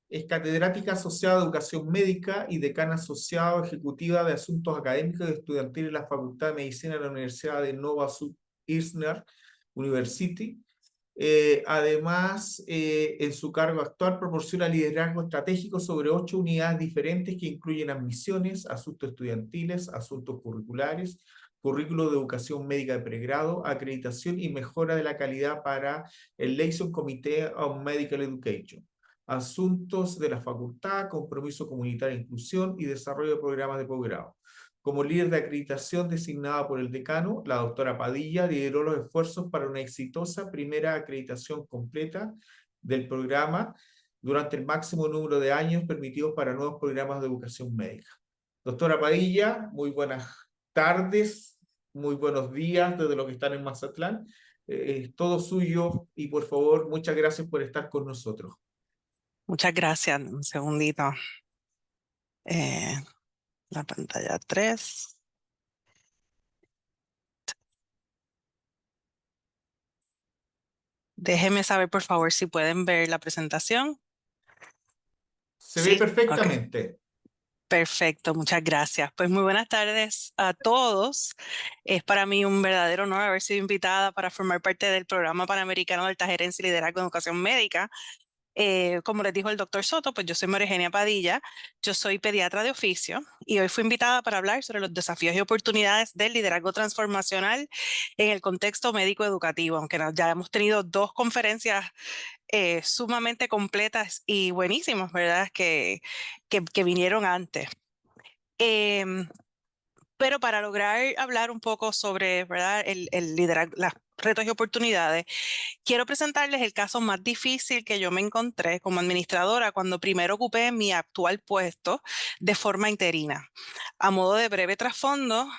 Es catedrática asociada de Educación Médica y decana asociada ejecutiva de Asuntos Académicos y Estudiantiles en la Facultad de Medicina de la Universidad de Nova Southeastern University. Además, en su cargo actual proporciona liderazgo estratégico sobre 8 unidades diferentes que incluyen admisiones, asuntos estudiantiles, asuntos curriculares, currículo de educación médica de pregrado, acreditación y mejora de la calidad para el Liaison Committee on Medical Education, asuntos de la facultad, compromiso comunitario e inclusión y desarrollo de programas de posgrado. Como líder de acreditación designada por el decano, la doctora Padilla lideró los esfuerzos para una exitosa primera acreditación completa del programa durante el máximo número de años permitidos para nuevos programas de educación médica. Doctora Padilla, muy buenas tardes, muy buenos días desde los que están en Mazatlán. Todo suyo y por favor, muchas gracias por estar con nosotros. Muchas gracias. Un segundito. La pantalla 3. Déjenme saber, por favor, si pueden ver la presentación. Se ve Sí, ok. perfectamente. Perfecto, muchas gracias. Pues muy buenas tardes a todos. Es para mí un verdadero honor haber sido invitada para formar parte del Programa Panamericano de Alta Gerencia y Liderazgo en Educación Médica. Como les dijo el doctor Soto, pues yo soy María Eugenia Padilla, yo soy pediatra de oficio y hoy fui invitada para hablar sobre los desafíos y oportunidades del liderazgo transformacional en el contexto médico educativo, aunque ya hemos tenido 2 conferencias sumamente completas y buenísimas, ¿verdad? Que vinieron antes. Pero para lograr hablar un poco sobre, ¿verdad? El liderazgo, las retos y oportunidades, quiero presentarles el caso más difícil que yo me encontré como administradora cuando primero ocupé mi actual puesto de forma interina. A modo de breve trasfondo,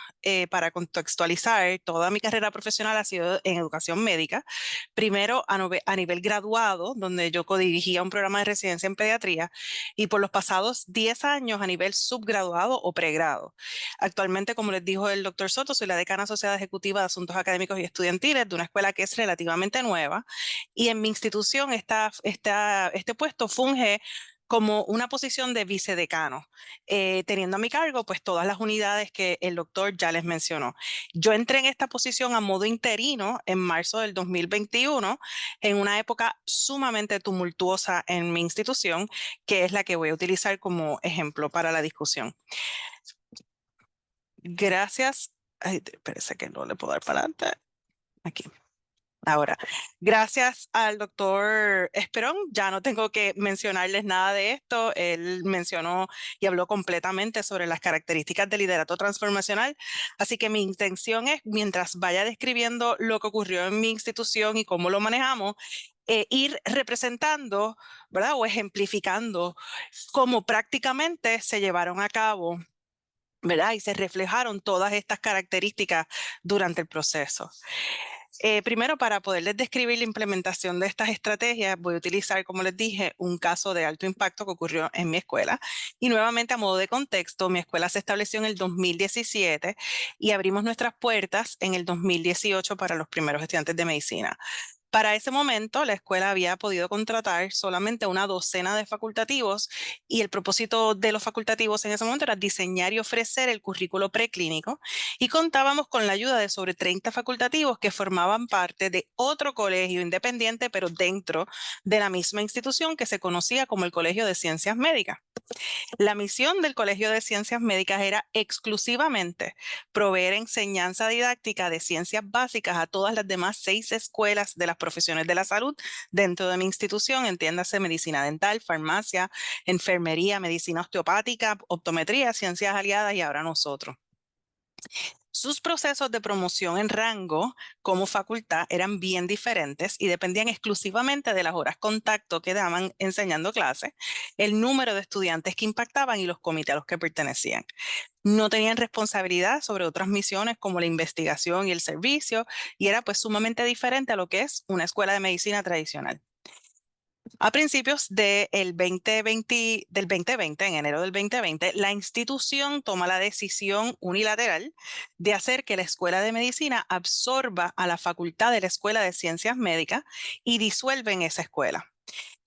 para contextualizar, toda mi carrera profesional ha sido en educación médica. Primero a nivel graduado, donde yo codirigía un programa de residencia en pediatría, y por los pasados 10 años a nivel subgraduado o pregrado. Actualmente, como les dijo el doctor Soto, soy la decana asociada ejecutiva de Asuntos Académicos y Estudiantiles de una escuela que es relativamente nueva, y en mi institución este puesto funge como una posición de vicedecano, teniendo a mi cargo pues todas las unidades que el doctor ya les mencionó. Yo entré en esta posición a modo interino en marzo del 2021, en una época sumamente tumultuosa en mi institución, que es la que voy a utilizar como ejemplo para la discusión. Gracias. Ay, parece que no le puedo dar para adelante. Aquí. Ahora, gracias al doctor Esperón, ya no tengo que mencionarles nada de esto. Él mencionó y habló completamente sobre las características del liderato transformacional. Así que mi intención es, mientras vaya describiendo lo que ocurrió en mi institución y cómo lo manejamos, ir representando, ¿verdad? O ejemplificando cómo prácticamente se llevaron a cabo, ¿verdad? Y se reflejaron todas estas características durante el proceso. Primero, para poderles describir la implementación de estas estrategias, voy a utilizar, como les dije, un caso de alto impacto que ocurrió en mi escuela. Y nuevamente, a modo de contexto, mi escuela se estableció en el 2017 y abrimos nuestras puertas en el 2018 para los primeros estudiantes de medicina. Para ese momento, la escuela había podido contratar solamente una docena de facultativos y el propósito de los facultativos en ese momento era diseñar y ofrecer el currículo preclínico, y contábamos con la ayuda de sobre 30 facultativos que formaban parte de otro colegio independiente, pero dentro de la misma institución que se conocía como el Colegio de Ciencias Médicas. La misión del Colegio de Ciencias Médicas era exclusivamente proveer enseñanza didáctica de ciencias básicas a todas las demás 6 escuelas de las profesiones de la salud dentro de mi institución, entiéndase medicina dental, farmacia, enfermería, medicina osteopática, optometría, ciencias aliadas y ahora nosotros. Sus procesos de promoción en rango como facultad eran bien diferentes y dependían exclusivamente de las horas contacto que daban enseñando clases, el número de estudiantes que impactaban y los comités a los que pertenecían. No tenían responsabilidad sobre otras misiones como la investigación y el servicio, y era pues sumamente diferente a lo que es una escuela de medicina tradicional. A principios del 2020, en enero del 2020, la institución toma la decisión unilateral de hacer que la Escuela de Medicina absorba a la Facultad de la Escuela de Ciencias Médicas y disuelven esa escuela.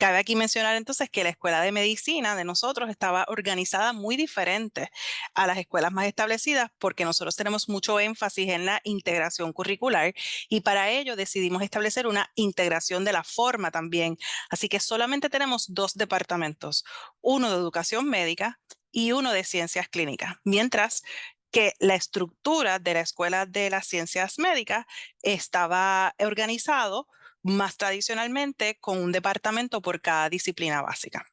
Cabe aquí mencionar entonces que la escuela de medicina de nosotros estaba organizada muy diferente a las escuelas más establecidas porque nosotros tenemos mucho énfasis en la integración curricular y para ello decidimos establecer una integración de la forma también. Así que solamente tenemos 2 departamentos, uno de educación médica y uno de ciencias clínicas, mientras que la estructura de la escuela de las ciencias médicas estaba organizado más tradicionalmente con un departamento por cada disciplina básica.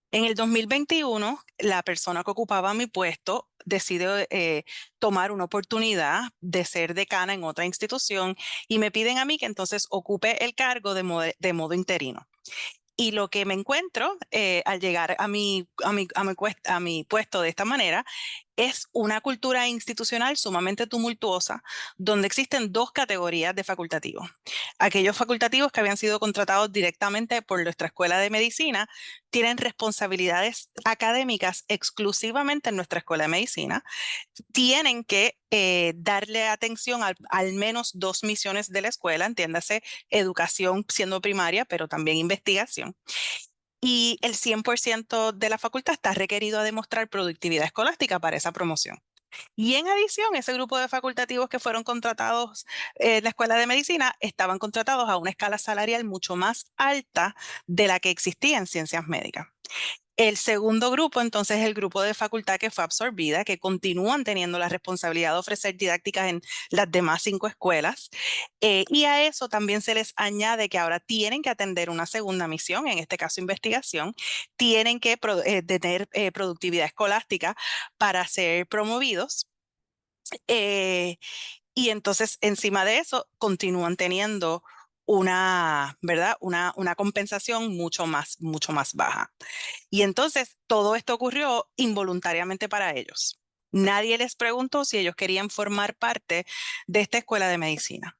En el 2021, la persona que ocupaba mi puesto decide tomar una oportunidad de ser decana en otra institución y me piden a mí que entonces ocupe el cargo de modo interino. Y lo que me encuentro al llegar a mi puesto de esta manera es una cultura institucional sumamente tumultuosa, donde existen 2 categorías de facultativos. Aquellos facultativos que habían sido contratados directamente por nuestra escuela de medicina tienen responsabilidades académicas exclusivamente en nuestra escuela de medicina, tienen que darle atención al menos 2 misiones de la escuela, entiéndase, educación siendo primaria, pero también investigación. Y el 100% de la facultad está requerido a demostrar productividad escolástica para esa promoción. Y en adición, ese grupo de facultativos que fueron contratados en la Escuela de Medicina estaban contratados a una escala salarial mucho más alta de la que existía en ciencias médicas. El segundo grupo, entonces, es el grupo de facultad que fue absorbida, que continúan teniendo la responsabilidad de ofrecer didácticas en las demás 5 escuelas. Y a eso también se les añade que ahora tienen que atender una segunda misión, en este caso investigación, tienen que tener productividad escolástica para ser promovidos. Eh, y entonces, encima de eso, continúan teniendo ¿verdad? Una compensación mucho más baja. Y entonces todo esto ocurrió involuntariamente para ellos. Nadie les preguntó si ellos querían formar parte de esta escuela de medicina.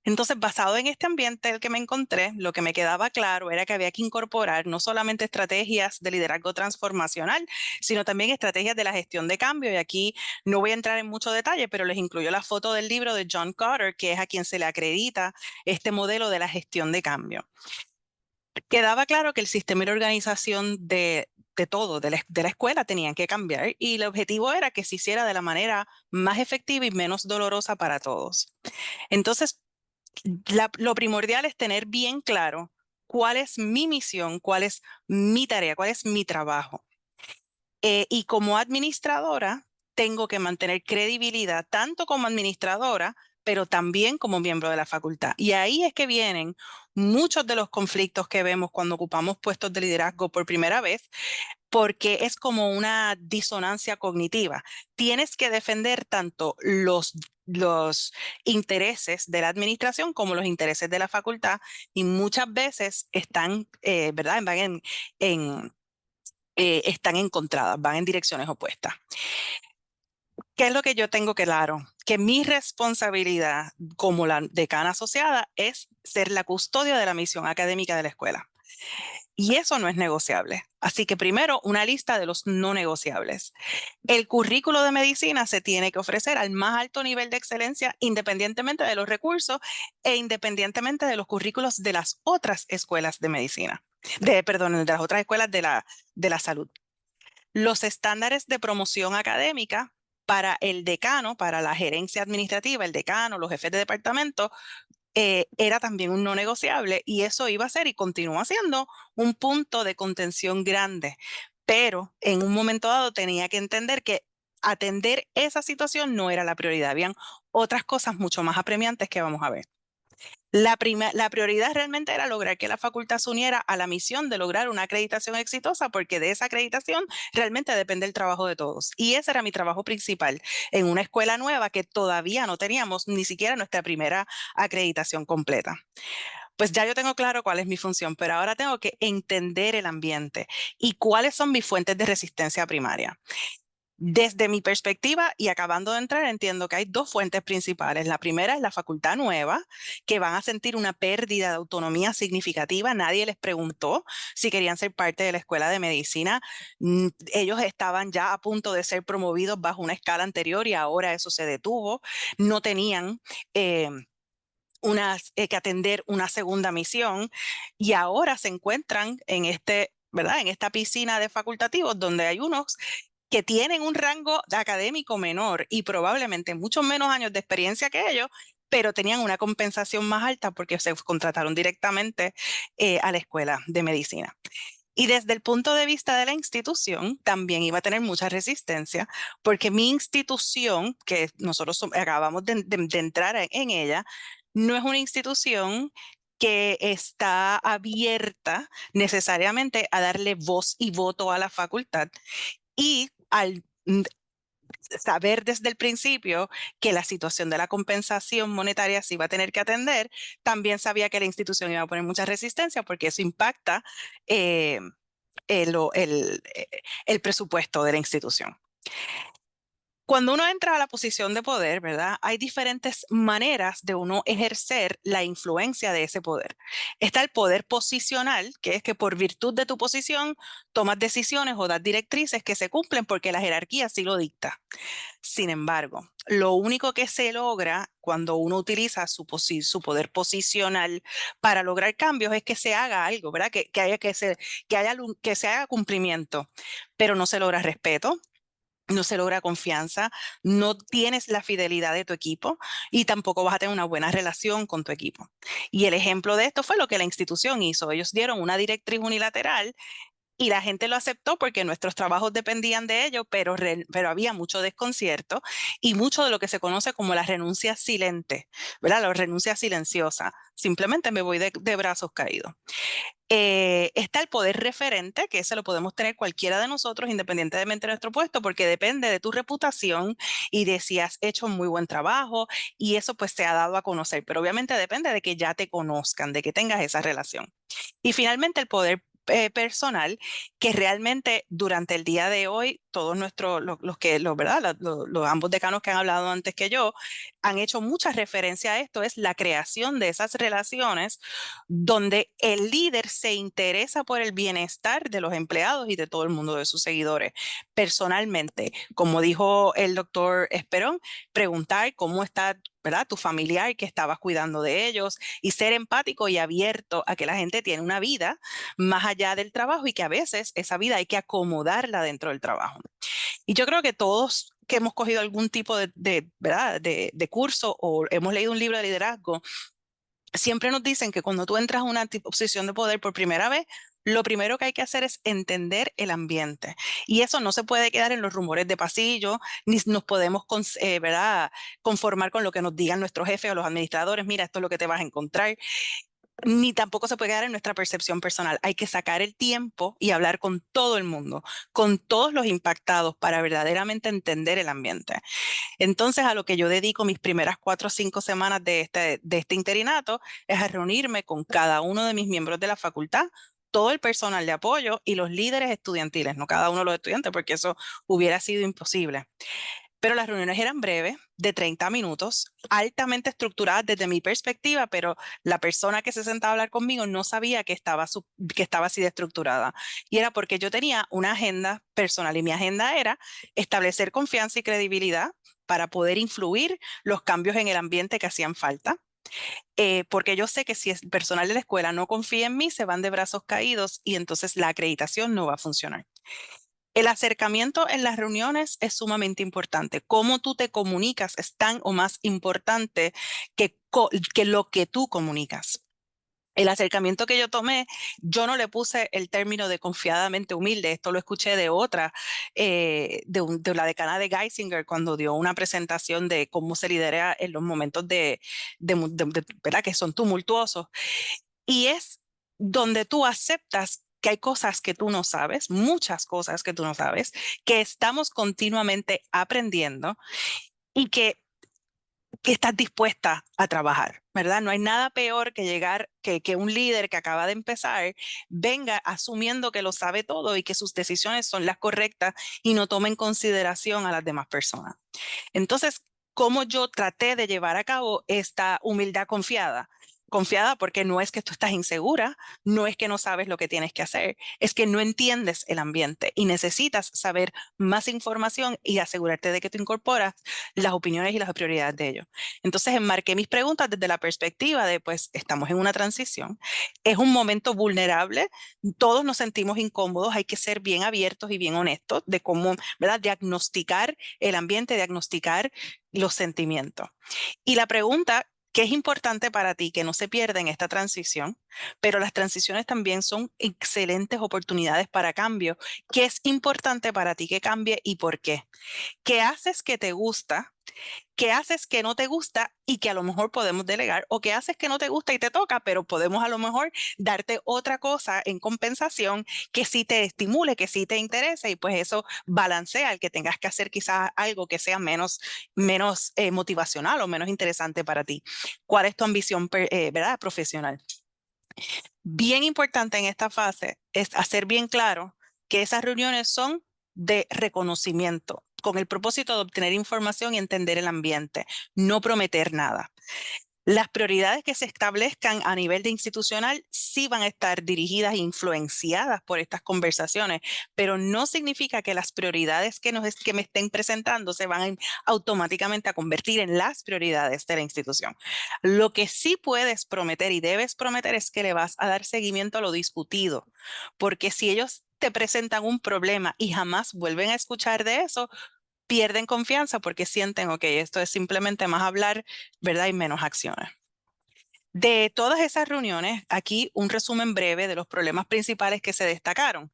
Entonces, basado en este ambiente en el que me encontré, lo que me quedaba claro era que había que incorporar no solamente estrategias de liderazgo transformacional, sino también estrategias de la gestión de cambio. Y aquí no voy a entrar en mucho detalle, pero les incluyo la foto del libro de John Kotter, que es a quien se le acredita este modelo de la gestión de cambio. Quedaba claro que el sistema y la organización de todo, de la escuela, tenían que cambiar y el objetivo era que se hiciera de la manera más efectiva y menos dolorosa para todos. Entonces, lo primordial es tener bien claro cuál es mi misión, cuál es mi tarea, cuál es mi trabajo. Y como administradora, tengo que mantener credibilidad tanto como administradora, pero también como miembro de la facultad. Y ahí es que vienen muchos de los conflictos que vemos cuando ocupamos puestos de liderazgo por primera vez, porque es como una disonancia cognitiva. Tienes que defender tanto los intereses de la administración como los intereses de la facultad y muchas veces están, ¿verdad? Están encontradas, van en direcciones opuestas. ¿Qué es lo que yo tengo claro? Que mi responsabilidad como la decana asociada es ser la custodia de la misión académica de la escuela. Y eso no es negociable. Así que primero, una lista de los no negociables. El currículo de medicina se tiene que ofrecer al más alto nivel de excelencia independientemente de los recursos e independientemente de los currículos de las otras escuelas de medicina. Perdón, de las otras escuelas de la salud. Los estándares de promoción académica para el decano, para la gerencia administrativa, el decano, los jefes de departamento, era también un no negociable y eso iba a ser y continúa siendo un punto de contención grande. Pero en un momento dado tenía que entender que atender esa situación no era la prioridad. Habían otras cosas mucho más apremiantes que vamos a ver. La prioridad realmente era lograr que la facultad se uniera a la misión de lograr una acreditación exitosa, porque de esa acreditación realmente depende el trabajo de todos. Y ese era mi trabajo principal en una escuela nueva que todavía no teníamos ni siquiera nuestra primera acreditación completa. Pues ya yo tengo claro cuál es mi función, pero ahora tengo que entender el ambiente y cuáles son mis fuentes de resistencia primaria. Desde mi perspectiva y acabando de entrar, entiendo que hay 2 fuentes principales. La primera es la facultad nueva, que van a sentir una pérdida de autonomía significativa. Nadie les preguntó si querían ser parte de la escuela de medicina. Ellos estaban ya a punto de ser promovidos bajo una escala anterior y ahora eso se detuvo. No tenían que atender una segunda misión, y ahora se encuentran en ¿verdad? En esta piscina de facultativos donde hay unos que tienen un rango académico menor y probablemente muchos menos años de experiencia que ellos, pero tenían una compensación más alta porque se contrataron directamente a la escuela de medicina. Y desde el punto de vista de la institución, también iba a tener mucha resistencia, porque mi institución, que nosotros acabamos de entrar en ella, no es una institución que está abierta necesariamente a darle voz y voto a la facultad. Y al saber desde el principio que la situación de la compensación monetaria se iba a tener que atender, también sabía que la institución iba a poner mucha resistencia porque eso impacta eh, el, el, el presupuesto de la institución. Cuando uno entra a la posición de poder, ¿verdad? Hay diferentes maneras de uno ejercer la influencia de ese poder. Está el poder posicional, que es que por virtud de tu posición tomas decisiones o das directrices que se cumplen porque la jerarquía sí lo dicta. Sin embargo, lo único que se logra cuando uno utiliza su poder posicional para lograr cambios es que se haga algo, ¿verdad? Que se haga cumplimiento, pero no se logra respeto, no se logra confianza, no tienes la fidelidad de tu equipo y tampoco vas a tener una buena relación con tu equipo. Y el ejemplo de esto fue lo que la institución hizo. Ellos dieron una directriz unilateral y la gente lo aceptó porque nuestros trabajos dependían de ello, pero había mucho desconcierto y mucho de lo que se conoce como la renuncia silente, ¿verdad? La renuncia silenciosa. Simplemente me voy de brazos caídos. Está el poder referente, que ese lo podemos tener cualquiera de nosotros, independientemente de nuestro puesto, porque depende de tu reputación y de si has hecho muy buen trabajo, y eso pues se ha dado a conocer, pero obviamente depende de que ya te conozcan, de que tengas esa relación. Y finalmente el poder personal, que realmente durante el día de hoy, todos ¿verdad? Los ambos decanos que han hablado antes que yo, han hecho mucha referencia a esto, es la creación de esas relaciones donde el líder se interesa por el bienestar de los empleados y de todo el mundo de sus seguidores. Personalmente, como dijo el doctor Esperón, preguntar cómo está, ¿verdad? Tu familiar que estabas cuidando de ellos y ser empático y abierto a que la gente tiene una vida más allá del trabajo y que a veces esa vida hay que acomodarla dentro del trabajo. Y yo creo que todos que hemos cogido algún tipo ¿verdad? De curso o hemos leído un libro de liderazgo, siempre nos dicen que cuando tú entras a una posición de poder por primera vez, lo primero que hay que hacer es entender el ambiente. Y eso no se puede quedar en los rumores de pasillo, ni nos podemos ¿verdad? Conformar con lo que nos digan nuestros jefes o los administradores. Mira, esto es lo que te vas a encontrar. Ni tampoco se puede quedar en nuestra percepción personal. Hay que sacar el tiempo y hablar con todo el mundo, con todos los impactados para verdaderamente entender el ambiente. Entonces, a lo que yo dedico mis primeras 4 o 5 semanas de este interinato es a reunirme con cada uno de mis miembros de la facultad, todo el personal de apoyo y los líderes estudiantiles, no cada uno de los estudiantes, porque eso hubiera sido imposible. Pero las reuniones eran breves, de 30 minutos, altamente estructuradas desde mi perspectiva, pero la persona que se sentaba a hablar conmigo no sabía que estaba así de estructurada. Y era porque yo tenía una agenda personal y mi agenda era establecer confianza y credibilidad para poder influir los cambios en el ambiente que hacían falta. Porque yo sé que si el personal de la escuela no confía en mí, se van de brazos caídos y entonces la acreditación no va a funcionar. El acercamiento en las reuniones es sumamente importante. Cómo tú te comunicas es tan o más importante que lo que tú comunicas. El acercamiento que yo tomé, yo no le puse el término de confiadamente humilde. Esto lo escuché de otra, de la decana de Geisinger, cuando dio una presentación de cómo se lidera en los momentos ¿verdad? Que son tumultuosos. Y es donde tú aceptas que hay cosas que tú no sabes, muchas cosas que tú no sabes, que estamos continuamente aprendiendo y que estás dispuesta a trabajar, ¿verdad? No hay nada peor que que un líder que acaba de empezar venga asumiendo que lo sabe todo y que sus decisiones son las correctas y no tome en consideración a las demás personas. Entonces, ¿cómo yo traté de llevar a cabo esta humildad confiada? confiada porque no es que tú estás insegura, no es que no sabes lo que tienes que hacer, es que no entiendes el ambiente y necesitas saber más información y asegurarte de que tú incorporas las opiniones y las prioridades de ellos. Entonces enmarqué mis preguntas desde la perspectiva de, pues, estamos en una transición, es un momento vulnerable, todos nos sentimos incómodos, hay que ser bien abiertos y bien honestos de cómo, ¿verdad?, diagnosticar el ambiente, diagnosticar los sentimientos. Y la pregunta que es importante para ti, que no se pierda en esta transición, pero las transiciones también son excelentes oportunidades para cambio. ¿Qué es importante para ti que cambie y por qué? ¿Qué haces que te gusta? ¿Qué haces que no te gusta y que a lo mejor podemos delegar? ¿O qué haces que no te gusta y te toca, pero podemos a lo mejor darte otra cosa en compensación que sí te estimule, que sí te interese y pues eso balancea el que tengas que hacer quizás algo que sea menos motivacional o menos interesante para ti? ¿Cuál es tu ambición, verdad, profesional? Bien importante en esta fase es hacer bien claro que esas reuniones son de reconocimiento, con el propósito de obtener información y entender el ambiente, no prometer nada. Las prioridades que se establezcan a nivel de institucional sí van a estar dirigidas e influenciadas por estas conversaciones, pero no significa que las prioridades que me estén presentando se van automáticamente a convertir en las prioridades de la institución. Lo que sí puedes prometer y debes prometer es que le vas a dar seguimiento a lo discutido, porque si ellos te presentan un problema y jamás vuelven a escuchar de eso, pierden confianza porque sienten, ok, esto es simplemente más hablar, ¿verdad? Y menos acciones. De todas esas reuniones, aquí un resumen breve de los problemas principales que se destacaron.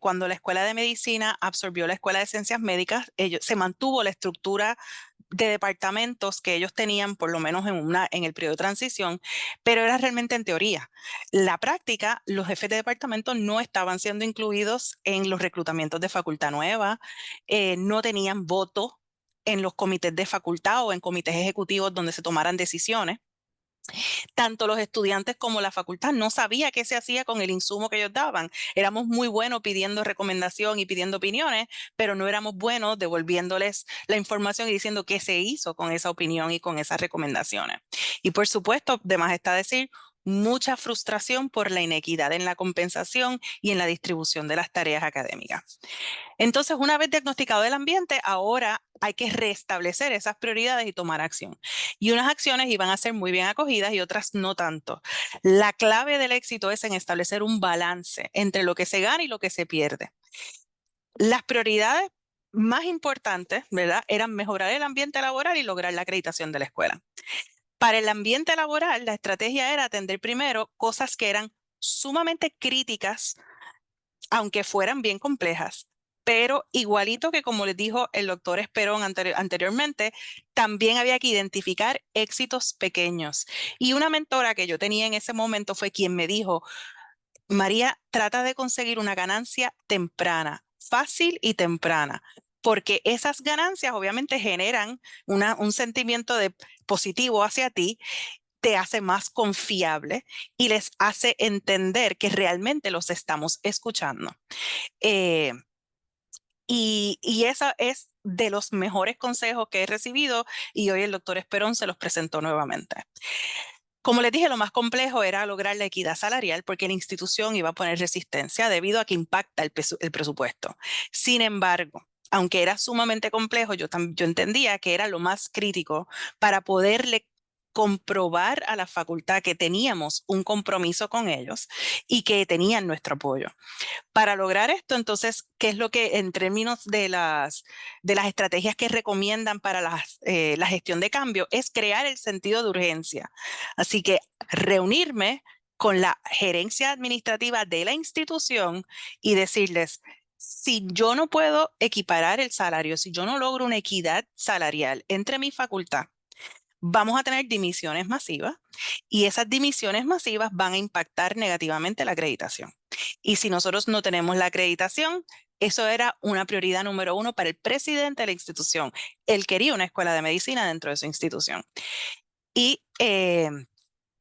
Cuando la Escuela de Medicina absorbió la Escuela de Ciencias Médicas, se mantuvo la estructura de departamentos que ellos tenían, por lo menos en el periodo de transición, pero era realmente en teoría. La práctica, los jefes de departamento no estaban siendo incluidos en los reclutamientos de facultad nueva, no tenían voto en los comités de facultad o en comités ejecutivos donde se tomaran decisiones. Tanto los estudiantes como la facultad no sabía qué se hacía con el insumo que ellos daban. Éramos muy buenos pidiendo recomendación y pidiendo opiniones, pero no éramos buenos devolviéndoles la información y diciendo qué se hizo con esa opinión y con esas recomendaciones. Y por supuesto, de más está decir, mucha frustración por la inequidad en la compensación y en la distribución de las tareas académicas. Entonces, una vez diagnosticado el ambiente, ahora hay que restablecer esas prioridades y tomar acción. Y unas acciones iban a ser muy bien acogidas y otras no tanto. La clave del éxito es en establecer un balance entre lo que se gana y lo que se pierde. Las prioridades más importantes, ¿verdad?, eran mejorar el ambiente laboral y lograr la acreditación de la escuela. Para el ambiente laboral, la estrategia era atender primero cosas que eran sumamente críticas, aunque fueran bien complejas. Pero igualito que como les dijo el doctor Esperón anteriormente, también había que identificar éxitos pequeños. Y una mentora que yo tenía en ese momento fue quien me dijo, María, trata de conseguir una ganancia temprana, fácil y temprana, porque esas ganancias obviamente generan un sentimiento de positivo hacia ti, te hace más confiable y les hace entender que realmente los estamos escuchando. Eh, y esa es de los mejores consejos que he recibido y hoy el doctor Esperón se los presentó nuevamente. Como les dije, lo más complejo era lograr la equidad salarial porque la institución iba a poner resistencia debido a que impacta el presupuesto. Sin embargo, aunque era sumamente complejo, yo entendía que era lo más crítico para poderle comprobar a la facultad que teníamos un compromiso con ellos y que tenían nuestro apoyo. Para lograr esto, entonces, ¿qué es lo que en términos de las estrategias que recomiendan para la gestión de cambio? Es crear el sentido de urgencia. Así que reunirme con la gerencia administrativa de la institución y decirles, si yo no puedo equiparar el salario, si yo no logro una equidad salarial entre mi facultad, vamos a tener dimisiones masivas y esas dimisiones masivas van a impactar negativamente la acreditación. Y si nosotros no tenemos la acreditación, eso era una prioridad número uno para el presidente de la institución. Él quería una escuela de medicina dentro de su institución. Y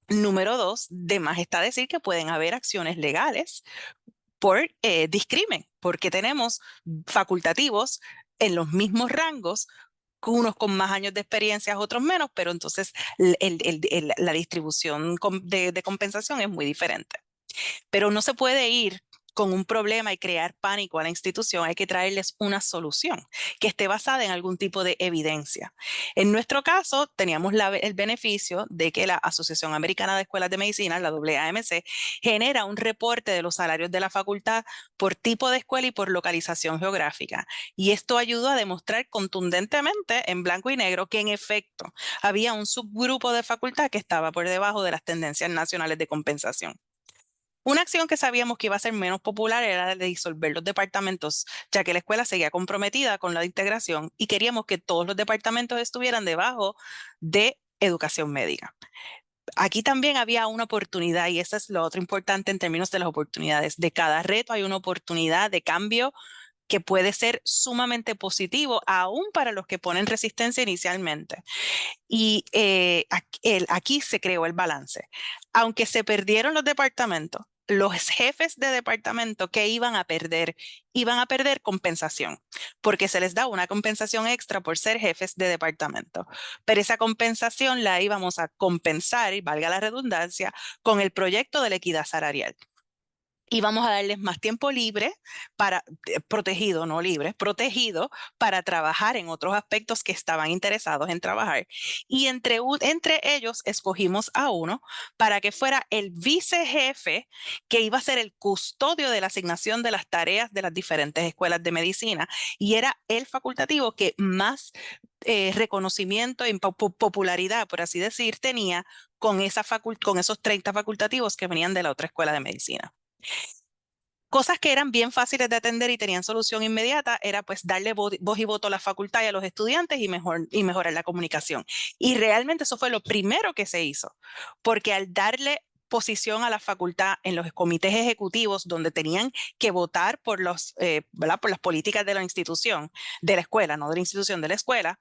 número dos, de más está decir que pueden haber acciones legales por discrimen, porque tenemos facultativos en los mismos rangos unos con más años de experiencia, otros menos, pero entonces la distribución de compensación es muy diferente. Pero no se puede ir con un problema y crear pánico a la institución. Hay que traerles una solución que esté basada en algún tipo de evidencia. En nuestro caso, teníamos el beneficio de que la Asociación Americana de Escuelas de Medicina, la AAMC, genera un reporte de los salarios de la facultad por tipo de escuela y por localización geográfica. Y esto ayudó a demostrar contundentemente en blanco y negro que en efecto había un subgrupo de facultad que estaba por debajo de las tendencias nacionales de compensación. Una acción que sabíamos que iba a ser menos popular era la de disolver los departamentos, ya que la escuela seguía comprometida con la integración y queríamos que todos los departamentos estuvieran debajo de educación médica. Aquí también había una oportunidad y eso es lo otro importante en términos de las oportunidades. De cada reto hay una oportunidad de cambio que puede ser sumamente positivo, aún para los que ponen resistencia inicialmente. Y aquí se creó el balance. Aunque se perdieron los departamentos, los jefes de departamento que iban a perder compensación, porque se les da una compensación extra por ser jefes de departamento. Pero esa compensación la íbamos a compensar, y valga la redundancia, con el proyecto de la equidad salarial. Y vamos a darles más tiempo libre para, protegido, no libre, protegido para trabajar en otros aspectos que estaban interesados en trabajar. Y entre ellos escogimos a uno para que fuera el vicejefe que iba a ser el custodio de la asignación de las tareas de las diferentes escuelas de medicina. Y era el facultativo que más reconocimiento y popularidad, por así decir, tenía con esos 30 facultativos que venían de la otra escuela de medicina. Cosas que eran bien fáciles de atender y tenían solución inmediata era pues darle voz y voto a la facultad y a los estudiantes y mejorar la comunicación. Y realmente eso fue lo primero que se hizo, porque al darle posición a la facultad en los comités ejecutivos donde tenían que votar por por las políticas de la institución, de la escuela, no de la institución, de la escuela,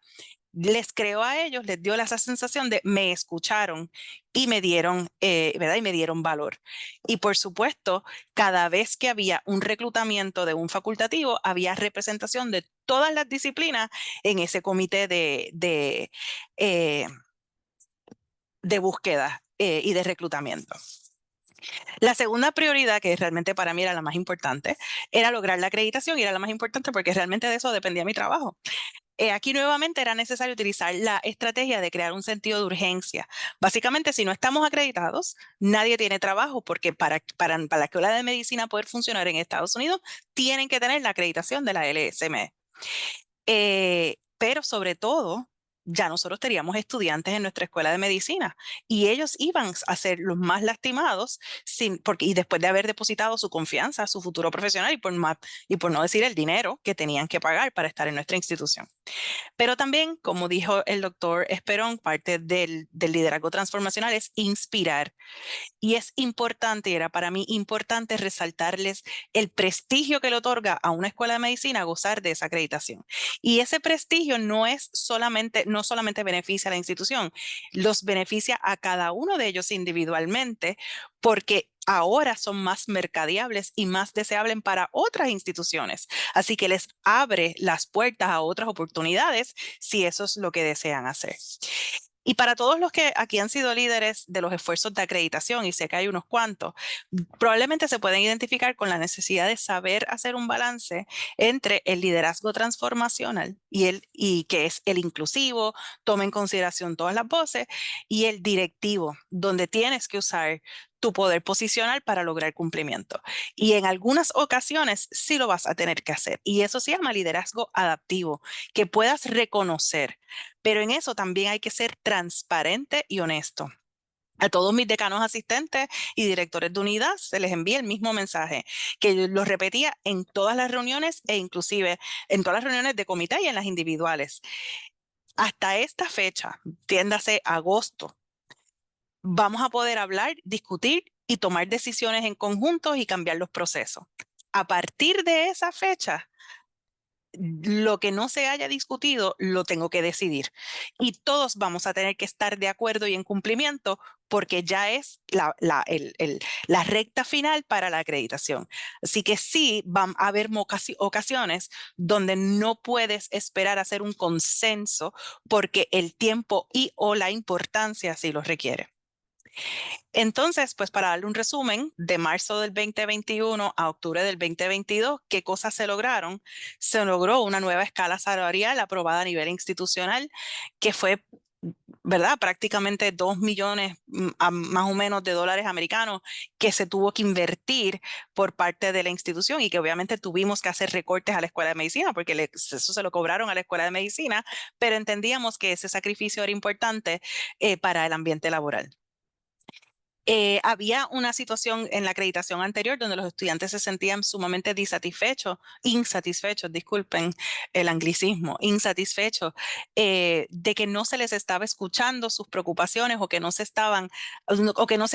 les creó a ellos, les dio esa sensación de me escucharon y me dieron, ¿verdad? Y me dieron valor. Y por supuesto, cada vez que había un reclutamiento de un facultativo, había representación de todas las disciplinas en ese comité de búsqueda y de reclutamiento. La segunda prioridad, que realmente para mí era la más importante, era lograr la acreditación y era la más importante porque realmente de eso dependía mi trabajo. Aquí nuevamente era necesario utilizar la estrategia de crear un sentido de urgencia. Básicamente, si no estamos acreditados, nadie tiene trabajo porque para la Escuela de Medicina poder funcionar en Estados Unidos, tienen que tener la acreditación de la LSME. Pero sobre todo, ya nosotros teníamos estudiantes en nuestra escuela de medicina y ellos iban a ser los más lastimados y después de haber depositado su confianza, su futuro profesional y por no decir el dinero que tenían que pagar para estar en nuestra institución. Pero también, como dijo el doctor Esperón, parte del liderazgo transformacional es inspirar. Y es importante, y era para mí importante resaltarles el prestigio que le otorga a una escuela de medicina gozar de esa acreditación. Y ese prestigio no solamente beneficia a la institución, los beneficia a cada uno de ellos individualmente, porque ahora son más mercadeables y más deseables para otras instituciones. Así que les abre las puertas a otras oportunidades si eso es lo que desean hacer. Y para todos los que aquí han sido líderes de los esfuerzos de acreditación, y sé que hay unos cuantos, probablemente se pueden identificar con la necesidad de saber hacer un balance entre el liderazgo transformacional y que es el inclusivo, toma en consideración todas las voces, y el directivo, donde tienes que usar tu poder posicional para lograr cumplimiento. Y en algunas ocasiones sí lo vas a tener que hacer. Y eso se llama liderazgo adaptivo, que puedas reconocer. Pero en eso también hay que ser transparente y honesto. A todos mis decanos asistentes y directores de unidad se les envía el mismo mensaje, que yo lo repetía en todas las reuniones e inclusive en todas las reuniones de comité y en las individuales. Hasta esta fecha, tiéndase agosto, vamos a poder hablar, discutir y tomar decisiones en conjunto y cambiar los procesos. A partir de esa fecha, lo que no se haya discutido lo tengo que decidir. Y todos vamos a tener que estar de acuerdo y en cumplimiento porque ya es la recta final para la acreditación. Así que sí, van a haber ocasiones donde no puedes esperar a hacer un consenso porque el tiempo y o la importancia sí lo requiere. Entonces, pues para darle un resumen, de marzo del 2021 a octubre del 2022, ¿qué cosas se lograron? Se logró una nueva escala salarial aprobada a nivel institucional, que fue, ¿verdad? Prácticamente 2 millones más o menos de dólares americanos que se tuvo que invertir por parte de la institución y que obviamente tuvimos que hacer recortes a la Escuela de Medicina porque eso se lo cobraron a la Escuela de Medicina, pero entendíamos que ese sacrificio era importante para el ambiente laboral. Había una situación en la acreditación anterior donde los estudiantes se sentían sumamente insatisfechos, disculpen el anglicismo, insatisfechos, de que no se les estaba escuchando sus preocupaciones o que no se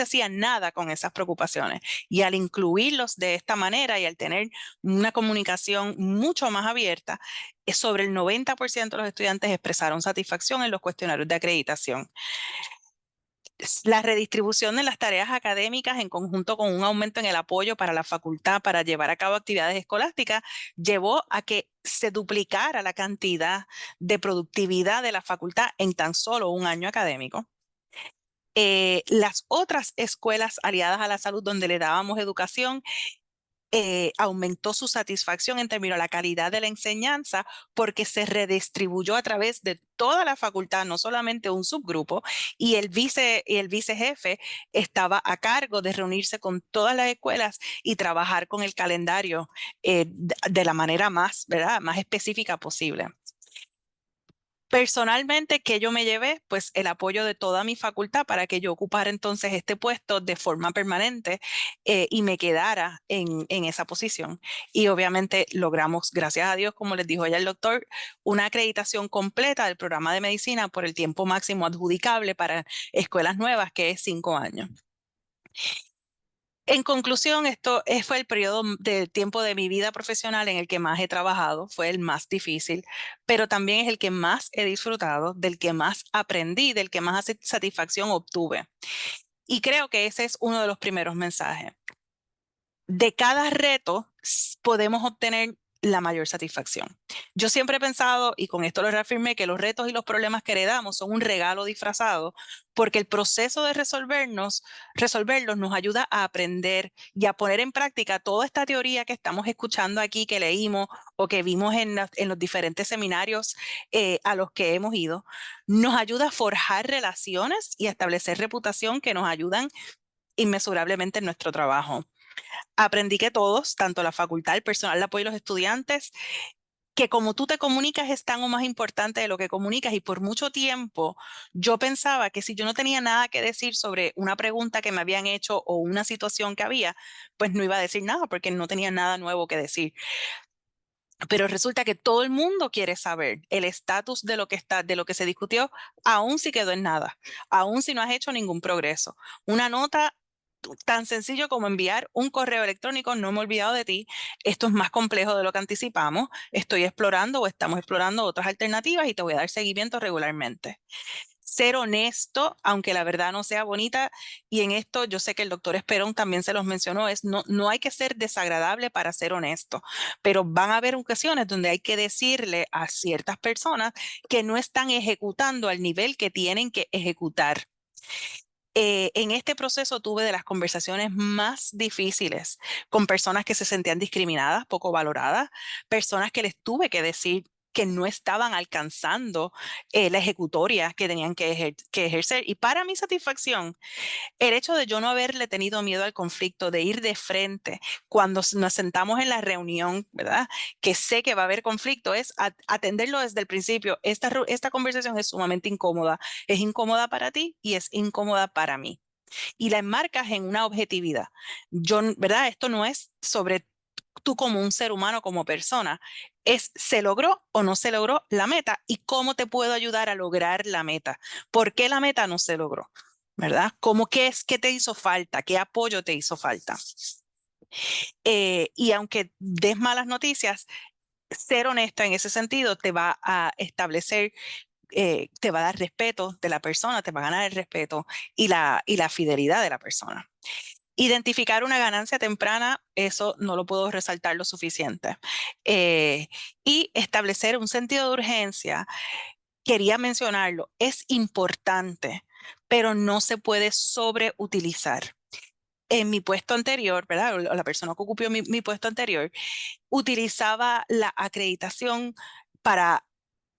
hacía nada con esas preocupaciones. Y al incluirlos de esta manera y al tener una comunicación mucho más abierta, sobre el 90% de los estudiantes expresaron satisfacción en los cuestionarios de acreditación. La redistribución de las tareas académicas en conjunto con un aumento en el apoyo para la facultad para llevar a cabo actividades escolásticas llevó a que se duplicara la cantidad de productividad de la facultad en tan solo un año académico. Las otras escuelas aliadas a la salud donde le dábamos educación aumentó su satisfacción en términos de la calidad de la enseñanza porque se redistribuyó a través de toda la facultad, no solamente un subgrupo, y el vicejefe estaba a cargo de reunirse con todas las escuelas y trabajar con el calendario de la manera ¿verdad? Más específica posible. Personalmente, ¿qué yo me llevé? Pues el apoyo de toda mi facultad para que yo ocupara entonces este puesto de forma permanente y me quedara en esa posición. Y obviamente logramos, gracias a Dios, como les dijo ya el doctor, una acreditación completa del programa de medicina por el tiempo máximo adjudicable para escuelas nuevas, que es 5 años. En conclusión, esto fue el periodo de tiempo de mi vida profesional en el que más he trabajado, fue el más difícil, pero también es el que más he disfrutado, del que más aprendí, del que más satisfacción obtuve. Y creo que ese es uno de los primeros mensajes. De cada reto podemos obtener la mayor satisfacción. Yo siempre he pensado, y con esto lo reafirmé, que los retos y los problemas que heredamos son un regalo disfrazado, porque el proceso de resolverlos nos ayuda a aprender y a poner en práctica toda esta teoría que estamos escuchando aquí, que leímos o que vimos en los diferentes seminarios a los que hemos ido. Nos ayuda a forjar relaciones y a establecer reputación que nos ayudan inmesurablemente en nuestro trabajo. Aprendí que todos, tanto la facultad, el personal de apoyo y los estudiantes, que como tú te comunicas es tan o más importante de lo que comunicas. Y por mucho tiempo yo pensaba que si yo no tenía nada que decir sobre una pregunta que me habían hecho o una situación que había, pues no iba a decir nada porque no tenía nada nuevo que decir. Pero resulta que todo el mundo quiere saber el estatus de lo que se discutió, aun si quedó en nada, aun si no has hecho ningún progreso. Una nota tan sencillo como enviar un correo electrónico, no me he olvidado de ti, esto es más complejo de lo que anticipamos, estoy explorando o estamos explorando otras alternativas y te voy a dar seguimiento regularmente. Ser honesto, aunque la verdad no sea bonita, y en esto yo sé que el doctor Esperón también se los mencionó, no hay que ser desagradable para ser honesto, pero van a haber ocasiones donde hay que decirle a ciertas personas que no están ejecutando al nivel que tienen que ejecutar. En este proceso tuve de las conversaciones más difíciles con personas que se sentían discriminadas, poco valoradas, personas que les tuve que decir que no estaban alcanzando la ejecutoria que tenían que ejercer. Y para mi satisfacción, el hecho de yo no haberle tenido miedo al conflicto, de ir de frente cuando nos sentamos en la reunión, ¿verdad? Que sé que va a haber conflicto, es atenderlo desde el principio. Esta conversación es sumamente incómoda. Es incómoda para ti y es incómoda para mí. Y la enmarcas en una objetividad. ¿Verdad? Esto no es sobre tú como un ser humano, como persona. ¿Se logró o no se logró la meta? ¿Y cómo te puedo ayudar a lograr la meta? ¿Por qué la meta no se logró? ¿Verdad? ¿Qué te hizo falta? ¿Qué apoyo te hizo falta? Y aunque des malas noticias, ser honesta en ese sentido te va a establecer, te va a dar respeto de la persona, te va a ganar el respeto y la fidelidad de la persona. Identificar una ganancia temprana, eso no lo puedo resaltar lo suficiente. Eh, y establecer un sentido de urgencia, quería mencionarlo, es importante, pero no se puede sobreutilizar. En mi puesto anterior, ¿verdad? La persona que ocupó mi puesto anterior, utilizaba la acreditación para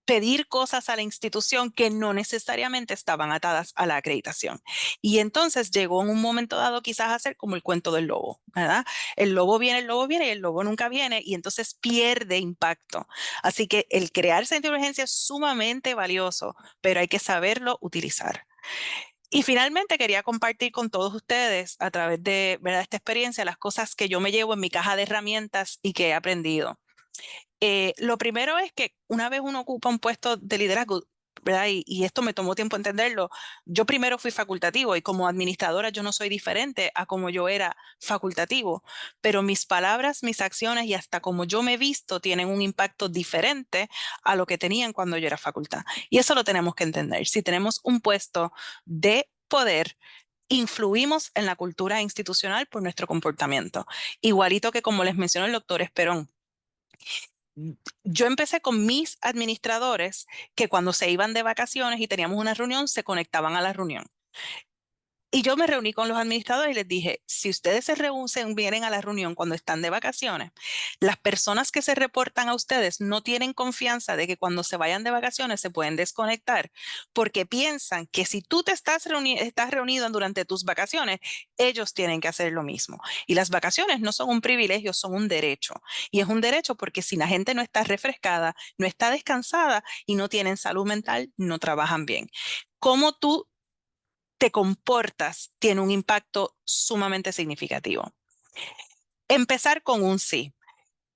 pedir cosas a la institución que no necesariamente estaban atadas a la acreditación. Y entonces llegó en un momento dado quizás a ser como el cuento del lobo, ¿verdad? El lobo viene y el lobo nunca viene y entonces pierde impacto. Así que el crear sentido de urgencia es sumamente valioso, pero hay que saberlo utilizar. Y finalmente quería compartir con todos ustedes a través de, ¿verdad?, esta experiencia las cosas que yo me llevo en mi caja de herramientas y que he aprendido. Lo primero es que una vez uno ocupa un puesto de liderazgo, ¿verdad? Y esto me tomó tiempo entenderlo. Yo primero fui facultativo y como administradora yo no soy diferente a como yo era facultativo, pero mis palabras, mis acciones y hasta como yo me he visto tienen un impacto diferente a lo que tenían cuando yo era facultad. Y eso lo tenemos que entender. Si tenemos un puesto de poder, influimos en la cultura institucional por nuestro comportamiento. Igualito que como les mencionó el doctor Esperón. Yo empecé con mis administradores que cuando se iban de vacaciones y teníamos una reunión, se conectaban a la reunión. Y yo me reuní con los administradores y les dije, si ustedes vienen a la reunión cuando están de vacaciones, las personas que se reportan a ustedes no tienen confianza de que cuando se vayan de vacaciones se pueden desconectar, porque piensan que si tú estás reunido durante tus vacaciones, ellos tienen que hacer lo mismo. Y las vacaciones no son un privilegio, son un derecho. Y es un derecho porque si la gente no está refrescada, no está descansada y no tienen salud mental, no trabajan bien. ¿Cómo tú te comportas tiene un impacto sumamente significativo? Empezar con un sí.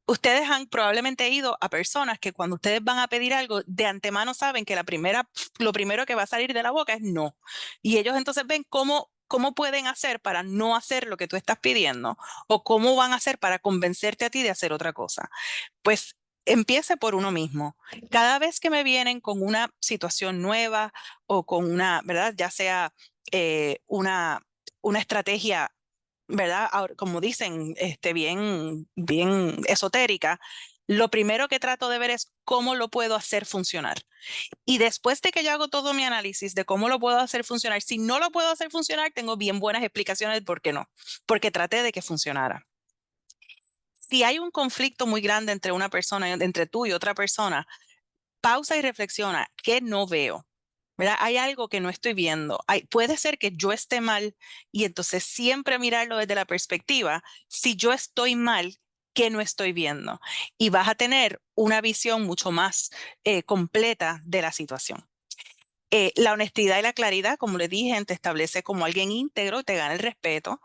Ustedes han probablemente ido a personas que cuando ustedes van a pedir algo, de antemano saben que lo primero que va a salir de la boca es no. Y ellos entonces ven cómo pueden hacer para no hacer lo que tú estás pidiendo o cómo van a hacer para convencerte a ti de hacer otra cosa. Pues empiece por uno mismo. Cada vez que me vienen con una situación nueva o con una, ¿verdad? Ya sea una estrategia, ¿verdad? Ahora, como dicen, bien esotérica, lo primero que trato de ver es cómo lo puedo hacer funcionar. Y después de que yo hago todo mi análisis de cómo lo puedo hacer funcionar, si no lo puedo hacer funcionar, tengo bien buenas explicaciones de por qué no, porque traté de que funcionara. Si hay un conflicto muy grande entre una persona, entre tú y otra persona, pausa y reflexiona, ¿qué no veo? ¿Verdad? Hay algo que no estoy viendo. Puede ser que yo esté mal y entonces siempre mirarlo desde la perspectiva, si yo estoy mal, ¿qué no estoy viendo? Y vas a tener una visión mucho más completa de la situación. La honestidad y la claridad, como le dije, te establece como alguien íntegro, te gana el respeto.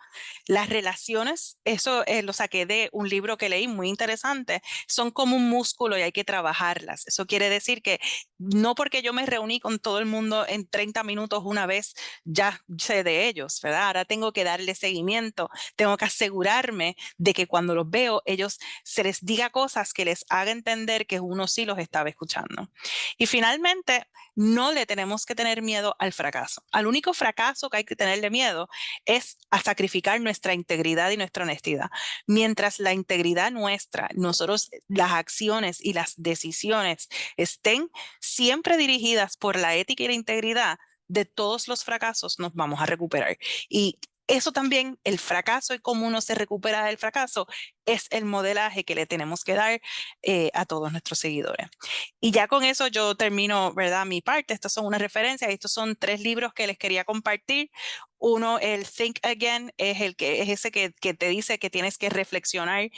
Las relaciones, eso lo saqué de un libro que leí muy interesante, son como un músculo y hay que trabajarlas. Eso quiere decir que no porque yo me reuní con todo el mundo en 30 minutos una vez, ya sé de ellos, ¿verdad? Ahora tengo que darle seguimiento, tengo que asegurarme de que cuando los veo, ellos se les diga cosas que les haga entender que uno sí los estaba escuchando. Y finalmente, no le tenemos que tener miedo al fracaso. Al único fracaso que hay que tenerle miedo es a sacrificar nuestra integridad y nuestra honestidad. Mientras la integridad nuestra, nosotros, las acciones y las decisiones estén siempre dirigidas por la ética y la integridad, de todos los fracasos nos vamos a recuperar. Y eso también, el fracaso y cómo uno se recupera del fracaso, es el modelaje que le tenemos que dar a todos nuestros seguidores. Y ya con eso yo termino, ¿verdad? Mi parte. Estas son unas referencias. Estos son 3 libros que les quería compartir. Uno, el Think Again, es ese que te dice que tienes que reflexionar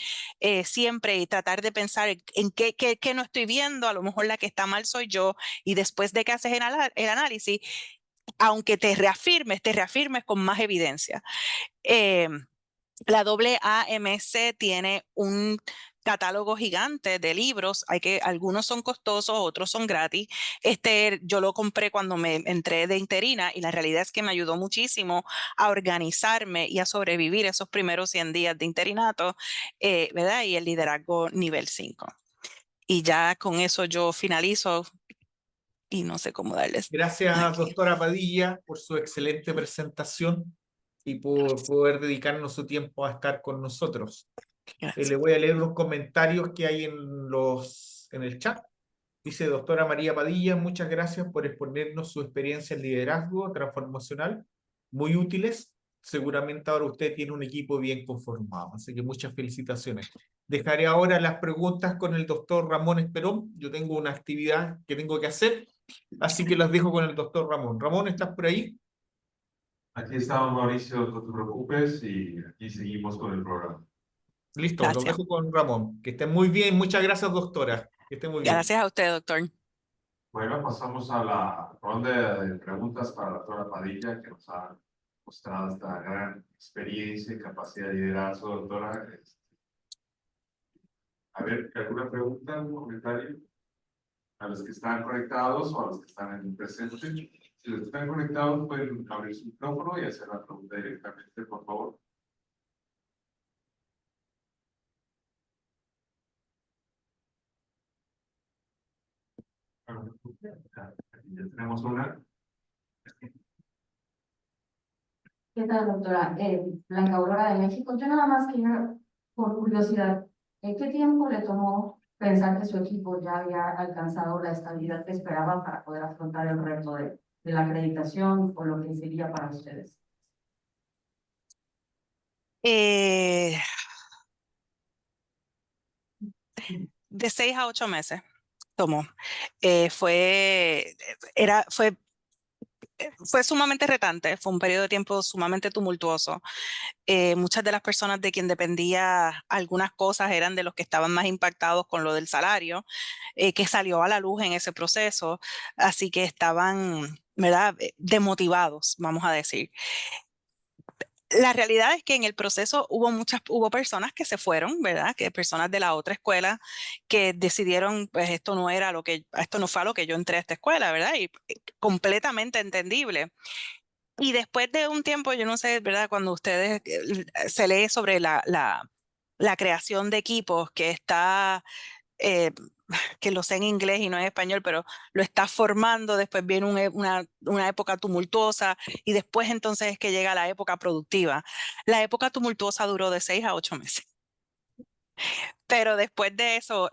siempre y tratar de pensar en qué no estoy viendo. A lo mejor la que está mal soy yo. Y después de que haces el análisis, aunque te reafirmes con más evidencia. Eh, la AAMC tiene un catálogo gigante de libros, algunos son costosos, otros son gratis. Yo lo compré cuando me entré de interina y la realidad es que me ayudó muchísimo a organizarme y a sobrevivir esos primeros 100 días de interinato, ¿verdad? Y el liderazgo nivel 5. Y ya con eso yo finalizo y no sé cómo darles Gracias, aquí. doctora Padilla, por su excelente presentación y por poder dedicarnos su tiempo a estar con nosotros. Le Gracias. voy a leer los comentarios que hay en el chat. Dice doctora María Padilla, muchas gracias por exponernos su experiencia en liderazgo transformacional, muy útiles. Seguramente ahora usted tiene un equipo bien conformado, así que muchas felicitaciones. Dejaré ahora las preguntas con el doctor Ramón Esperón. Yo tengo una actividad que tengo que hacer, así que las dejo con el doctor Ramón. Ramón, ¿estás por ahí? Aquí estamos, Mauricio, no te preocupes y aquí seguimos con el programa. Listo, lo Gracias. dejo con Ramón. Que esté muy bien. Muchas gracias, doctora. Que esté muy bien. Gracias a usted, doctor. Bueno, pasamos a la ronda de preguntas para la doctora Padilla, que nos ha mostrado esta gran experiencia y capacidad de liderazgo, doctora. A ver, ¿alguna pregunta, algún comentario? A los que están conectados o a los que están en el presente. Si los que están conectados pueden abrir su micrófono y hacer la pregunta directamente, por favor. Aquí ya tenemos una. ¿Qué tal, doctora? Blanca Aurora de México. Yo nada más quería, por curiosidad, ¿qué tiempo le tomó pensar que su equipo ya había alcanzado la estabilidad que esperaba para poder afrontar el reto de la acreditación o lo que sería para ustedes? Eh, de 6 a 8 meses tomó. Fue sumamente retante, fue un periodo de tiempo sumamente tumultuoso. Muchas de las personas de quien dependía algunas cosas eran de los que estaban más impactados con lo del salario, que salió a la luz en ese proceso, así que estaban, ¿verdad?, demotivados, vamos a decir. La realidad es que en el proceso hubo personas que se fueron, ¿verdad? Que personas de la otra escuela que decidieron, pues esto no fue a lo que yo entré a esta escuela, ¿verdad? Y completamente entendible. Y después de un tiempo, yo no sé, ¿verdad? Cuando ustedes se lee sobre la creación de equipos que está, eh, que lo sé en inglés y no en español, pero lo está formando, después viene una época tumultuosa y después entonces es que llega la época productiva. La época tumultuosa duró de 6 a 8 meses. Pero después de eso,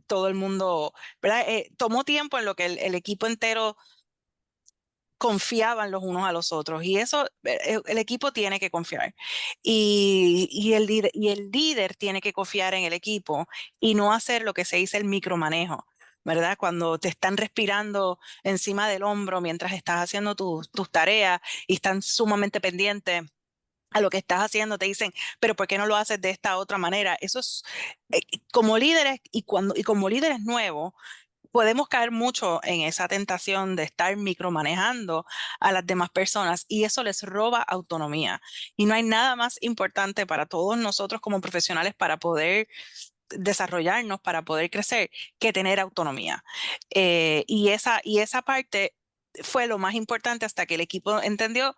todo el mundo, ¿verdad? Tomó tiempo en lo que el equipo entero confiaban los unos a los otros y eso el equipo tiene que confiar y el líder tiene que confiar en el equipo y no hacer lo que se dice el micromanejo, ¿verdad? Cuando te están respirando encima del hombro mientras estás haciendo tus tareas y están sumamente pendientes a lo que estás haciendo, te dicen, pero ¿por qué no lo haces de esta otra manera? Eso es como líderes y como líderes nuevos podemos caer mucho en esa tentación de estar micromanejando a las demás personas y eso les roba autonomía. Y no hay nada más importante para todos nosotros como profesionales para poder desarrollarnos, para poder crecer, que tener autonomía. Y esa parte fue lo más importante hasta que el equipo entendió.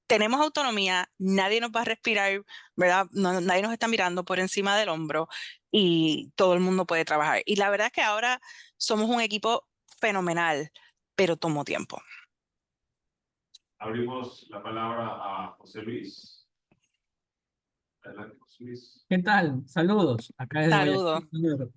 Tenemos autonomía, nadie nos va a respirar, ¿verdad? Nadie nos está mirando por encima del hombro y todo el mundo puede trabajar. Y la verdad es que ahora somos un equipo fenomenal, pero tomó tiempo. Abrimos la palabra a José Luis. Adelante, José Luis. ¿Qué tal? Saludos, acá desde Saludos. Guayaquil.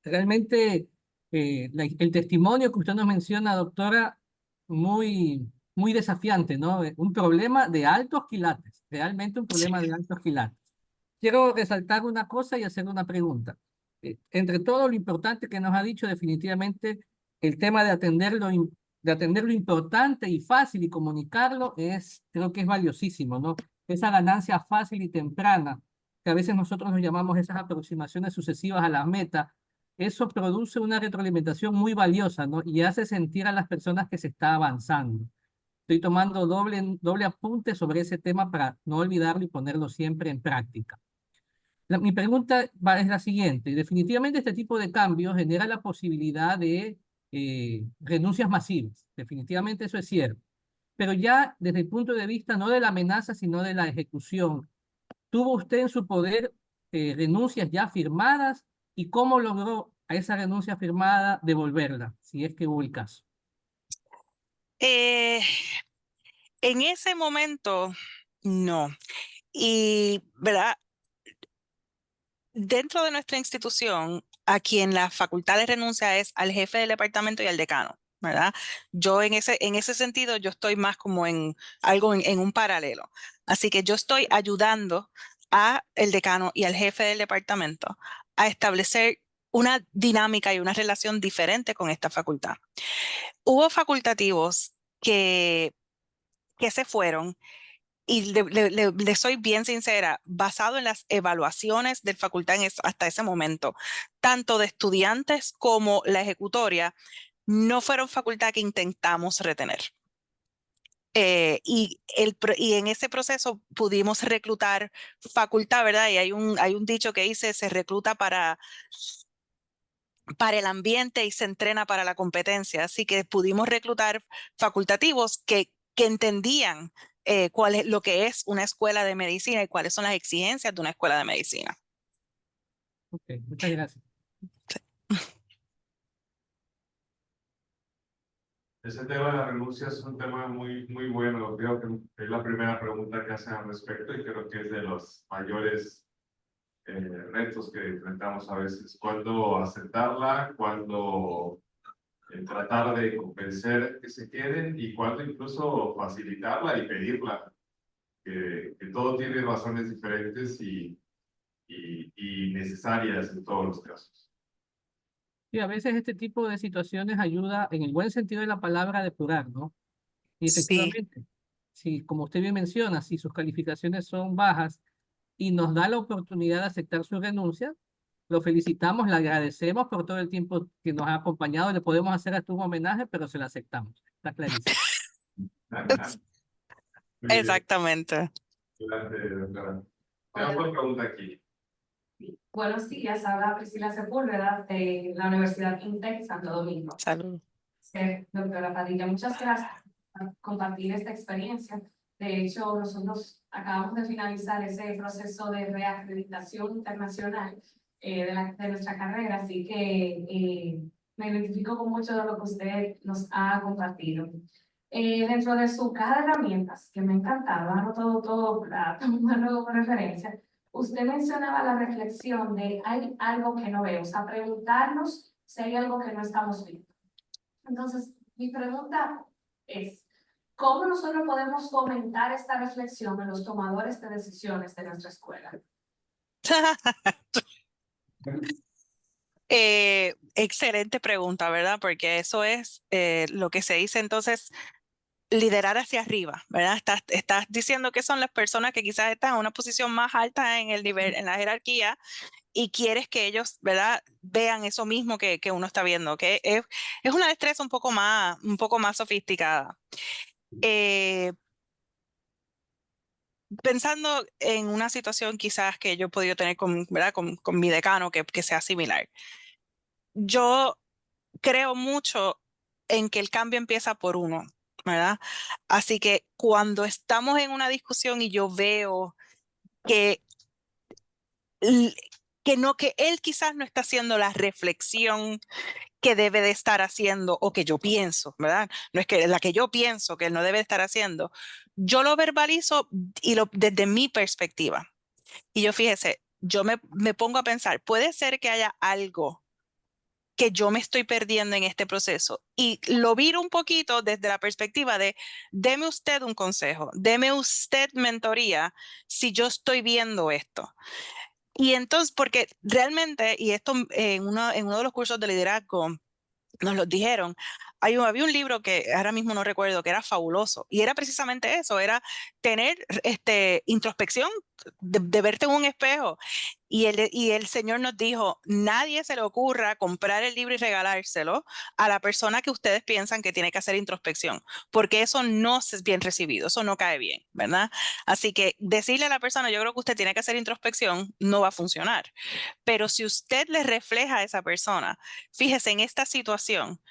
Realmente el testimonio que usted nos menciona, doctora, muy desafiante, ¿no? Un problema de altos quilates, realmente un problema de altos quilates. Quiero resaltar una cosa y hacer una pregunta. Entre todo lo importante que nos ha dicho, definitivamente el tema de atender lo importante y fácil y comunicarlo creo que es valiosísimo, ¿no? Esa ganancia fácil y temprana, que a veces nosotros nos llamamos esas aproximaciones sucesivas a la meta, eso produce una retroalimentación muy valiosa, ¿no? Y hace sentir a las personas que se está avanzando. Estoy tomando doble apunte sobre ese tema para no olvidarlo y ponerlo siempre en práctica. Mi pregunta es la siguiente. Definitivamente este tipo de cambios genera la posibilidad de renuncias masivas. Definitivamente eso es cierto. Pero ya desde el punto de vista no de la amenaza, sino de la ejecución, ¿tuvo usted en su poder renuncias ya firmadas? ¿Y cómo logró a esa renuncia firmada devolverla, si es que hubo el caso? En ese momento, no. Y, ¿verdad? Dentro de nuestra institución, a quien la facultad le renuncia es al jefe del departamento y al decano, ¿verdad? Yo en ese sentido, yo estoy más como en algo en un paralelo. Así que yo estoy ayudando a el decano y al jefe del departamento a establecer una dinámica y una relación diferente con esta facultad. Hubo facultativos que se fueron. Y le soy bien sincera, basado en las evaluaciones de facultad hasta ese momento, tanto de estudiantes como la ejecutoria, no fueron facultad que intentamos retener. Y en ese proceso pudimos reclutar facultad, ¿verdad? Y hay un dicho que dice, se recluta para el ambiente y se entrena para la competencia. Así que pudimos reclutar facultativos que entendían cuál es lo que es una escuela de medicina y cuáles son las exigencias de una escuela de medicina. Ok, muchas gracias. Ese tema de la renuncia es un tema muy, muy bueno. Creo que es la primera pregunta que hacen al respecto y creo que es de los mayores retos que enfrentamos a veces. ¿Cuándo aceptarla? ¿Cuándo tratar de convencer que se queden? ¿Y cuándo incluso facilitarla y pedirla? Que todo tiene razones diferentes y necesarias en todos los casos. Y a veces este tipo de situaciones ayuda, en el buen sentido de la palabra, a depurar, ¿no? Y Sí, efectivamente, si, como usted bien menciona, si sus calificaciones son bajas y nos da la oportunidad de aceptar su renuncia, lo felicitamos, le agradecemos por todo el tiempo que nos ha acompañado, le podemos hacer hasta un homenaje, pero se lo aceptamos, está clarísimo. Muy bien. exactamente. Gracias, doctora. Tengo otra pregunta aquí. Buenos días, habla Priscila Sepúlveda de la Universidad INTEC Santo Domingo. Salud. Doctora Padilla, muchas gracias por compartir esta experiencia. De hecho, nosotros acabamos de finalizar ese proceso de reacreditación internacional de nuestra carrera, así que me identifico con mucho de lo que usted nos ha compartido. Dentro de su caja de herramientas, que me ha encantado, ha anotado todo para tomarlo como referencia. Usted mencionaba la reflexión de hay algo que no veo, o sea, preguntarnos si hay algo que no estamos viendo. Entonces, mi pregunta es, ¿cómo nosotros podemos fomentar esta reflexión en los tomadores de decisiones de nuestra escuela? Excelente pregunta, ¿verdad? Porque eso es lo que se dice entonces, liderar hacia arriba, ¿verdad? Estás diciendo que son las personas que quizás están en una posición más alta en el nivel, en la jerarquía, y quieres que ellos, ¿verdad?, vean eso mismo que uno está viendo, que es una destreza un poco más sofisticada. Pensando en una situación quizás que yo he podido tener ¿verdad?, con mi decano que sea similar. Yo creo mucho en que el cambio empieza por uno, ¿verdad? Así que cuando estamos en una discusión y yo veo que él quizás no está haciendo la reflexión que debe de estar haciendo o que yo pienso, ¿verdad? No es que la que yo pienso que él no debe de estar haciendo, yo lo verbalizo desde mi perspectiva. Y yo fíjese, yo me pongo a pensar, puede ser que haya algo que yo me estoy perdiendo en este proceso y lo viro un poquito desde la perspectiva de deme usted un consejo, deme usted mentoría si yo estoy viendo esto. Y entonces, porque realmente, y esto en uno de los cursos de liderazgo nos lo dijeron, había un libro que ahora mismo no recuerdo, que era fabuloso, y era precisamente eso, era tener introspección, de verte en un espejo. Y el Señor nos dijo, nadie se le ocurra comprar el libro y regalárselo a la persona que ustedes piensan que tiene que hacer introspección, porque eso no es bien recibido, eso no cae bien, ¿verdad? Así que decirle a la persona, yo creo que usted tiene que hacer introspección, no va a funcionar. Pero si usted le refleja a esa persona, fíjese en esta situación,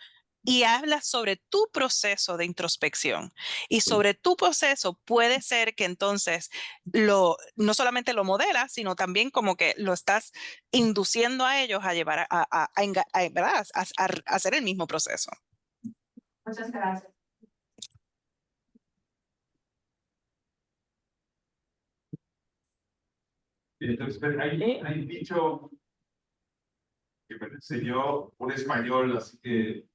y hablas sobre tu proceso de introspección. Y sobre tu proceso puede ser que entonces no solamente lo modelas, sino también como que lo estás induciendo a ellos a llevar ¿verdad? A hacer el mismo proceso. Muchas gracias. Entonces, hay un dicho que me enseñó un español, así que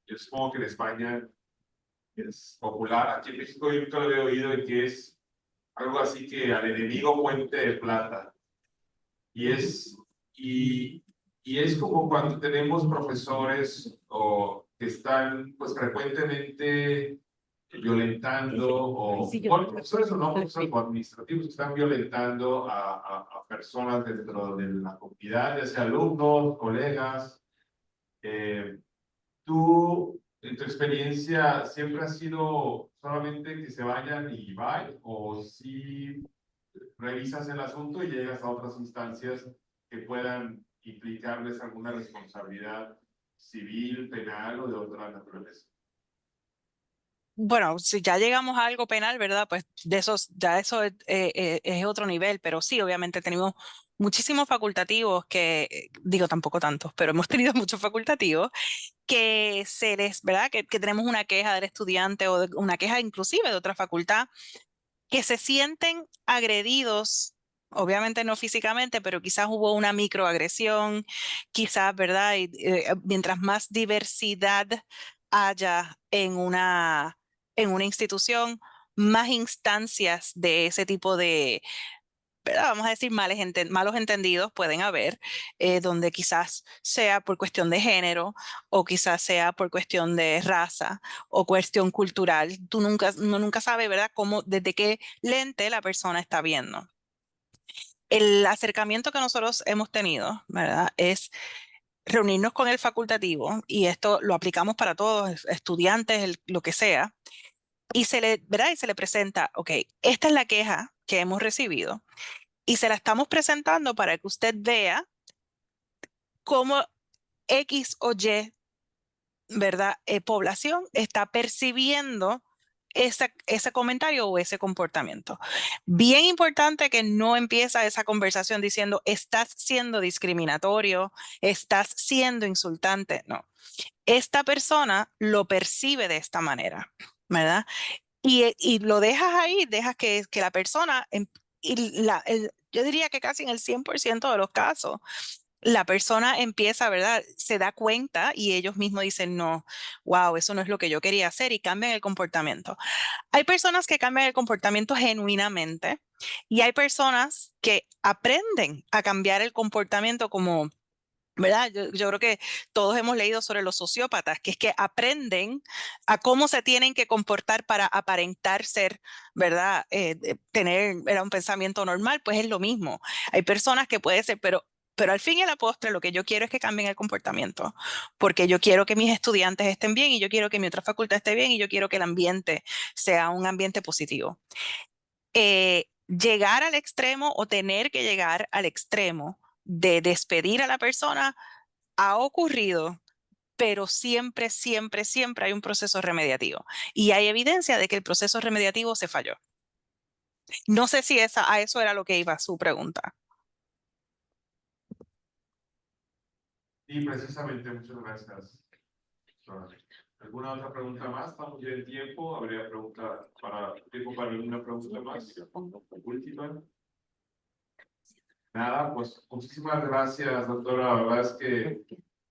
yo supongo que en España es popular. Aquí en México yo nunca lo he oído, y que es algo así que al enemigo puente de plata. Y es como cuando tenemos profesores que están pues frecuentemente violentando, bueno, profesores o no profesores o administrativos que están violentando a personas dentro de la comunidad, ya sea alumnos, colegas. ¿Tú, en tu experiencia, siempre ha sido solamente que se vayan y bye, o si revisas el asunto y llegas a otras instancias que puedan implicarles alguna responsabilidad civil, penal o de otra naturaleza? Bueno, si ya llegamos a algo penal, ¿verdad? Pues ya eso es otro nivel, pero sí, obviamente tenemos muchísimos facultativos digo tampoco tantos, pero hemos tenido muchos facultativos que ¿verdad? Que tenemos una queja del estudiante o una queja inclusive de otra facultad, que se sienten agredidos, obviamente no físicamente, pero quizás hubo una microagresión, quizás, ¿verdad? Y, mientras más diversidad haya en una institución, más instancias de ese tipo de, ¿verdad? Vamos a decir, malos entendidos pueden haber, donde quizás sea por cuestión de género o quizás sea por cuestión de raza o cuestión cultural. Uno nunca sabe, ¿verdad?, desde qué lente la persona está viendo. El acercamiento que nosotros hemos tenido, ¿verdad?, es reunirnos con el facultativo, y esto lo aplicamos para todos, estudiantes, lo que sea, ¿verdad? Y se le presenta, ok, esta es la queja que hemos recibido, y se la estamos presentando para que usted vea cómo X o Y, ¿verdad? Población está percibiendo ese comentario o ese comportamiento. Bien importante que no empieza esa conversación diciendo estás siendo discriminatorio, estás siendo insultante. No, esta persona lo percibe de esta manera, ¿verdad? Y lo dejas ahí, dejas que la persona, yo diría que casi en el 100% de los casos, la persona empieza, ¿verdad? Se da cuenta y ellos mismos dicen, no, wow, eso no es lo que yo quería hacer, y cambian el comportamiento. Hay personas que cambian el comportamiento genuinamente y hay personas que aprenden a cambiar el comportamiento como... ¿verdad? Yo creo que todos hemos leído sobre los sociópatas, que es que aprenden a cómo se tienen que comportar para aparentar ser, ¿verdad? Tener un pensamiento normal, pues es lo mismo. Hay personas que puede ser, pero al fin y a la postre lo que yo quiero es que cambien el comportamiento, porque yo quiero que mis estudiantes estén bien y yo quiero que mi otra facultad esté bien y yo quiero que el ambiente sea un ambiente positivo. Llegar al extremo o tener que llegar al extremo de despedir a la persona ha ocurrido, pero siempre, siempre, siempre hay un proceso remediativo y hay evidencia de que el proceso remediativo se falló. No sé si a eso era lo que iba su pregunta. Sí, precisamente, muchas gracias. ¿Alguna otra pregunta más? Estamos ya en tiempo. ¿Habría tiempo para alguna pregunta más? Última. Nada, pues muchísimas gracias, doctora. La verdad es que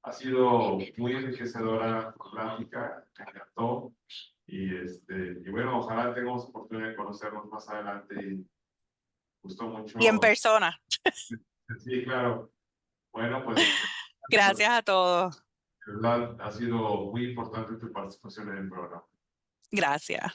ha sido muy enriquecedora la plática, me encantó. Y bueno, ojalá tengamos oportunidad de conocernos más adelante. Y me gustó mucho. Y en persona. Sí, claro. Bueno, pues. Gracias a todos. De verdad, ha sido muy importante tu participación en el programa. Gracias.